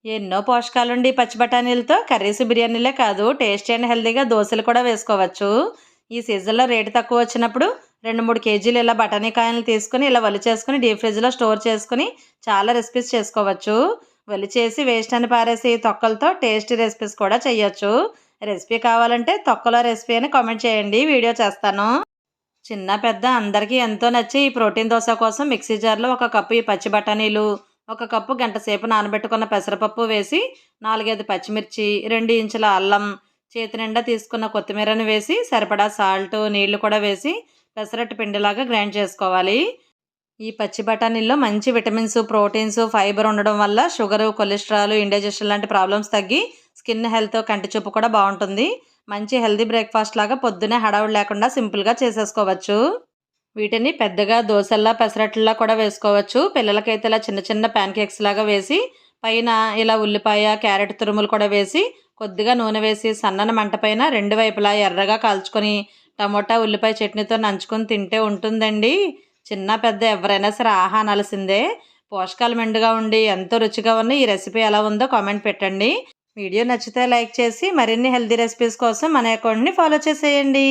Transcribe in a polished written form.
ఎన్నో పోషకాలుండి ఈ పచ్చి బఠానీలతో కర్రీస్, బిర్యానీలే కాదు టేస్టీ అండ్ హెల్తీగా దోసలు కూడా వేసుకోవచ్చు. ఈ సీజన్‌లో రేటు తక్కువ వచ్చినప్పుడు 2, 3 కేజీలు ఇలా బఠానీ కాయలను తీసుకొని ఇలా ఒలిచేసుకొని డీప్ ఫ్రిడ్జ్‌లో స్టోర్ చేసుకొని చాలా రెసిపీస్ చేసుకోవచ్చు. ఒలిచేసి వేస్ట్ అని పారేసి తొక్కలతో టేస్టీ రెసిపీస్ కూడా చేయొచ్చు. రెసిపీ కావాలంటే తొక్కలో రెసిపీ అని కామెంట్ చేయండి. వీడియో చేస్తాను. చిన్న, పెద్ద అందరికీ ఎంతో నచ్చే ఈ ప్రోటీన్ దోస కోసం మిక్సీ జార్‌లో ఒక కప్పు ఈ పచ్చి బఠానీలు, ఒక కప్పు గంట సేపు నానబెట్టుకున్న పెసరపప్పు వేసి, 4, 5 పచ్చిమిర్చి, 2 ఇంచుల అల్లం, చేతి నిండా తీసుకున్న కొత్తిమీరను వేసి, సరిపడా సాల్టు, నీళ్లు కూడా వేసి పెసరట్టు పిండిలాగా గ్రైండ్ చేసుకోవాలి. ఈ పచ్చి బఠానీల్లో మంచి విటమిన్స్, ప్రోటీన్స్, ఫైబర్ ఉండడం వల్ల షుగరు, కొలెస్ట్రాల్, ఇండైజెషన్ లాంటి ప్రాబ్లమ్స్ తగ్గి స్కిన్ హెల్త్, కంటి చూపు కూడా బాగుంటుంది. మంచి హెల్తీ బ్రేక్ఫాస్ట్ లాగా పొద్దున్నే హడావుడి లేకుండా సింపుల్గా చేసేసుకోవచ్చు. వీటిని పెద్దగా దోసల్లా, పెసరట్లా కూడా వేసుకోవచ్చు. పిల్లలకైతే ఇలా చిన్న చిన్న ప్యాన్ కేక్స్ లాగా వేసి పైన ఇలా ఉల్లిపాయ, క్యారెట్ తురుములు కూడా వేసి కొద్దిగా నూనె వేసి సన్నని మంట పైన రెండు వైపులా ఎర్రగా కాల్చుకొని టమోటా, ఉల్లిపాయ చట్నీతో నంచుకొని తింటే ఉంటుందండి. చిన్న పెద్ద ఎవరైనా సరే ఆహా అనాల్సిందే. పోషకాలు మెండుగా ఉండి ఎంతో రుచిగా ఉన్న ఈ రెసిపీ ఎలా ఉందో కామెంట్ పెట్టండి. వీడియో నచ్చితే లైక్ చేసి మరిన్ని హెల్తీ రెసిపీస్ కోసం మన అకౌంట్ని ఫాలో చేసేయండి.